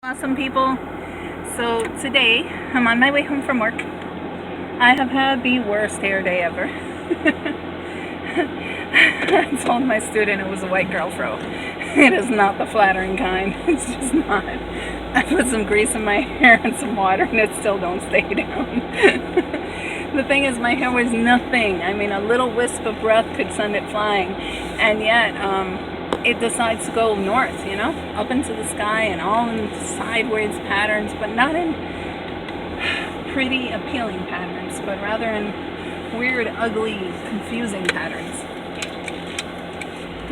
Awesome people. So today I'm on my way home from work. I have had the worst hair day ever. I told my student it was a white girl fro. It is not the flattering kind. It's just not. I put some grease in my hair and some water and it still don't stay down. The thing is, my hair was nothing. I mean, a little wisp of breath could send it flying. And yet, it decides to go north, up into the sky and all in sideways patterns, but not in pretty, appealing patterns, but rather in weird, ugly, confusing patterns.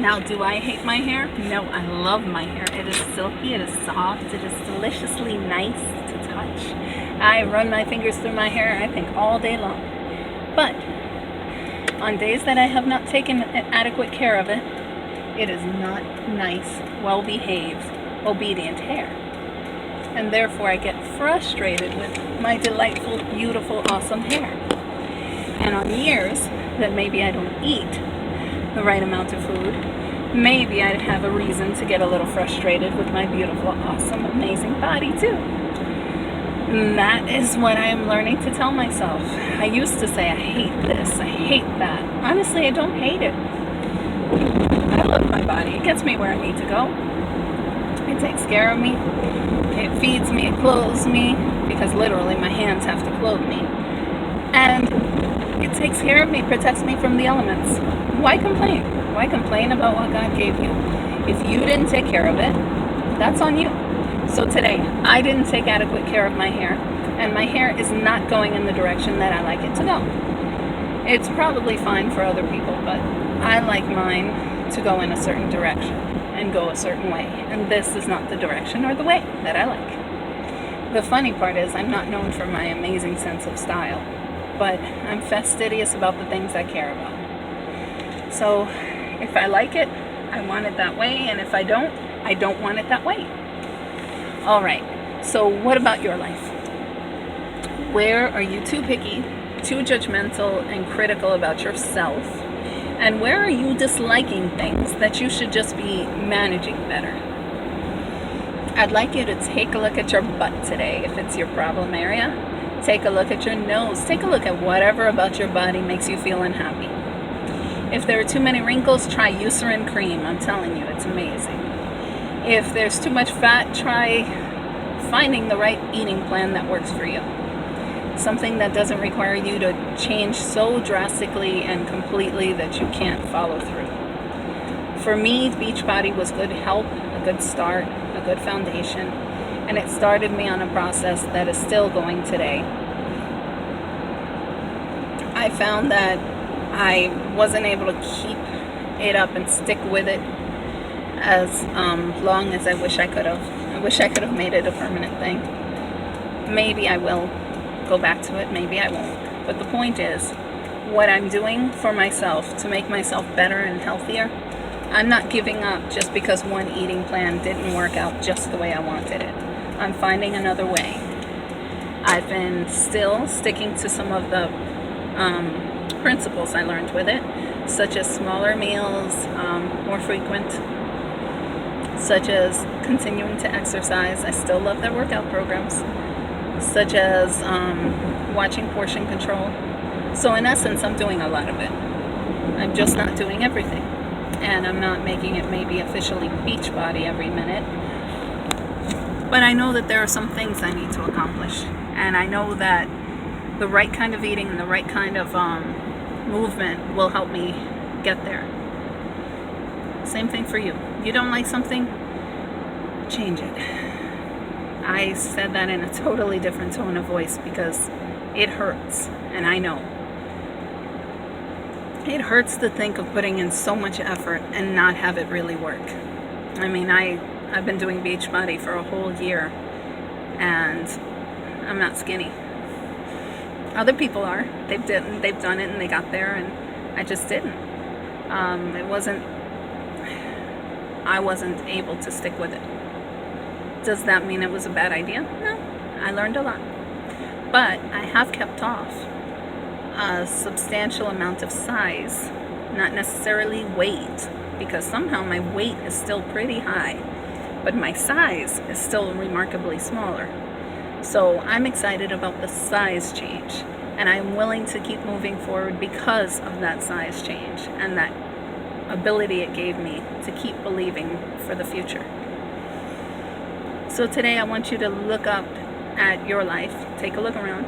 Now, do I hate my hair? No, I love my hair. It is silky, it is soft, it is deliciously nice to touch. I run my fingers through my hair, I think, all day long. But on days that I have not taken adequate care of it, it is not nice, well-behaved, obedient hair. And therefore I get frustrated with my delightful, beautiful, awesome hair. And on years that maybe I don't eat the right amount of food, maybe I'd have a reason to get a little frustrated with my beautiful, awesome, amazing body too. And that is what I am learning to tell myself. I used to say, I hate this, I hate that. Honestly, I don't hate it. I love my body. It gets me where I need to go. It takes care of me. It feeds me, it clothes me, because literally my hands have to clothe me. And it takes care of me, protects me from the elements. Why complain? Why complain about what God gave you? If you didn't take care of it, that's on you. So today, I didn't take adequate care of my hair, and my hair is not going in the direction that I like it to go. It's probably fine for other people, but I like mine to go in a certain direction and go a certain way, and this is not the direction or the way that I like. The funny part is I'm not known for my amazing sense of style, but I'm fastidious about the things I care about. So if I like it, I want it that way, and if I don't want it that way. All right, so what about your life? Where are you too picky, too judgmental and critical about yourself? And where are you disliking things that you should just be managing better? I'd like you to take a look at your butt today if it's your problem area. Take a look at your nose. Take a look at whatever about your body makes you feel unhappy. If there are too many wrinkles, try Eucerin cream. I'm telling you, it's amazing. If there's too much fat, try finding the right eating plan that works for you. Something that doesn't require you to change so drastically and completely that you can't follow through. For me, Beachbody was good help, a good start, a good foundation, and it started me on a process that is still going today. I found that I wasn't able to keep it up and stick with it as long as I wish I could have. I wish I could have made it a permanent thing. Maybe I will go back to it, maybe I won't. But the point is, what I'm doing for myself to make myself better and healthier, I'm not giving up just because one eating plan didn't work out just the way I wanted it. I'm finding another way. I've been still sticking to some of the principles I learned with it, such as smaller meals, more frequent, such as continuing to exercise. I still love their workout programs, such as watching portion control. So in essence, I'm doing a lot of it. I'm just not doing everything. And I'm not making it maybe officially Beachbody every minute. But I know that there are some things I need to accomplish. And I know that the right kind of eating and the right kind of movement will help me get there. Same thing for you. You don't like something? Change it. I said that in a totally different tone of voice because it hurts, and I know. It hurts to think of putting in so much effort and not have it really work. I mean, I've been doing Beachbody for a whole year, and I'm not skinny. Other people are. They've done it, and they got there, and I just didn't. I wasn't able to stick with it. Does that mean it was a bad idea? No, I learned a lot. But I have kept off a substantial amount of size, not necessarily weight, because somehow my weight is still pretty high. but my size is still remarkably smaller. So I'm excited about the size change, and I'm willing to keep moving forward because of that size change and that ability it gave me to keep believing for the future. So today I want you to look up at your life, take a look around,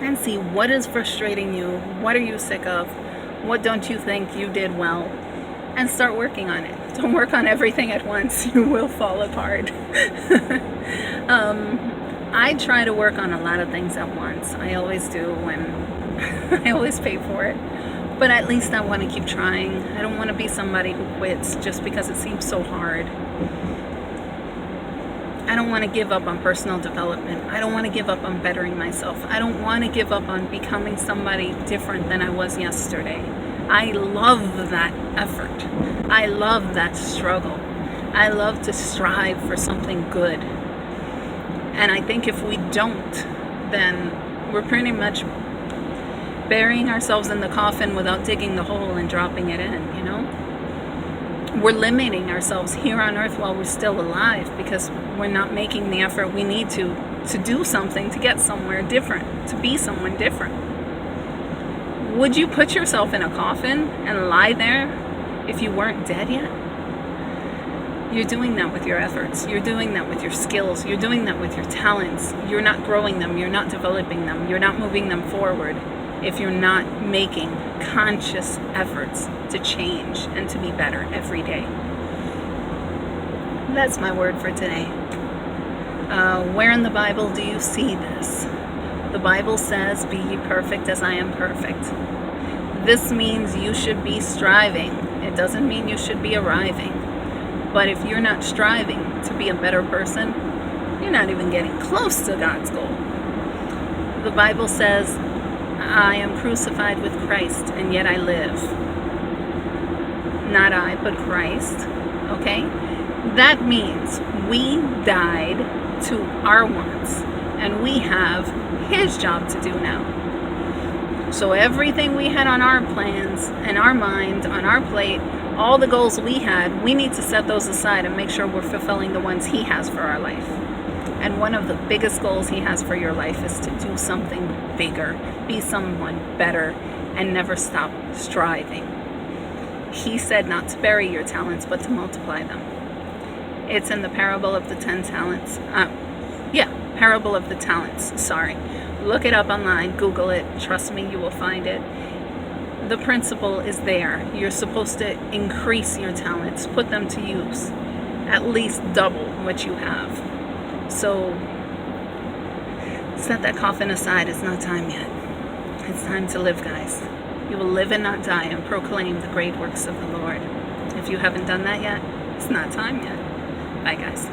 and see what is frustrating you, what are you sick of, what don't you think you did well, and start working on it. Don't work on everything at once, you will fall apart. I try to work on a lot of things at once. I always do, and I always pay for it. But at least I want to keep trying. I don't want to be somebody who quits just because it seems so hard. I don't want to give up on personal development. I don't want to give up on bettering myself. I don't want to give up on becoming somebody different than I was yesterday. I love that effort. I love that struggle. I love to strive for something good. And I think if we don't, then we're pretty much burying ourselves in the coffin without digging the hole and dropping it in, you know? We're limiting ourselves here on earth while we're still alive because we're not making the effort we need to do something, to get somewhere different, to be someone different. Would you put yourself in a coffin and lie there if you weren't dead yet? You're doing that with your efforts. You're doing that with your skills. You're doing that with your talents. You're not growing them. You're not developing them. You're not moving them forward if you're not making conscious efforts to change and to be better every day. That's my word for today. Where in the Bible do you see this? The Bible says, "Be ye perfect as I am perfect." This means you should be striving. It doesn't mean you should be arriving. But if you're not striving to be a better person, you're not even getting close to God's goal. The Bible says, "I am crucified with Christ, and yet I live." Not I, but Christ. Okay? That means we died to our wants, and we have His job to do now. So everything we had on our plans, in our mind, on our plate, all the goals we had, we need to set those aside and make sure we're fulfilling the ones He has for our life. And one of the biggest goals He has for your life is to do something bigger, be someone better, and never stop striving. He said not to bury your talents, but to multiply them. It's in the parable of the 10 talents. Parable of the talents, sorry. Look it up online, Google it, trust me, you will find it. The principle is there. You're supposed to increase your talents, put them to use, at least double what you have. So set that coffin aside. It's not time yet. It's time to live, guys. You will live and not die and proclaim the great works of the Lord. If you haven't done that yet, it's not time yet. Bye, guys.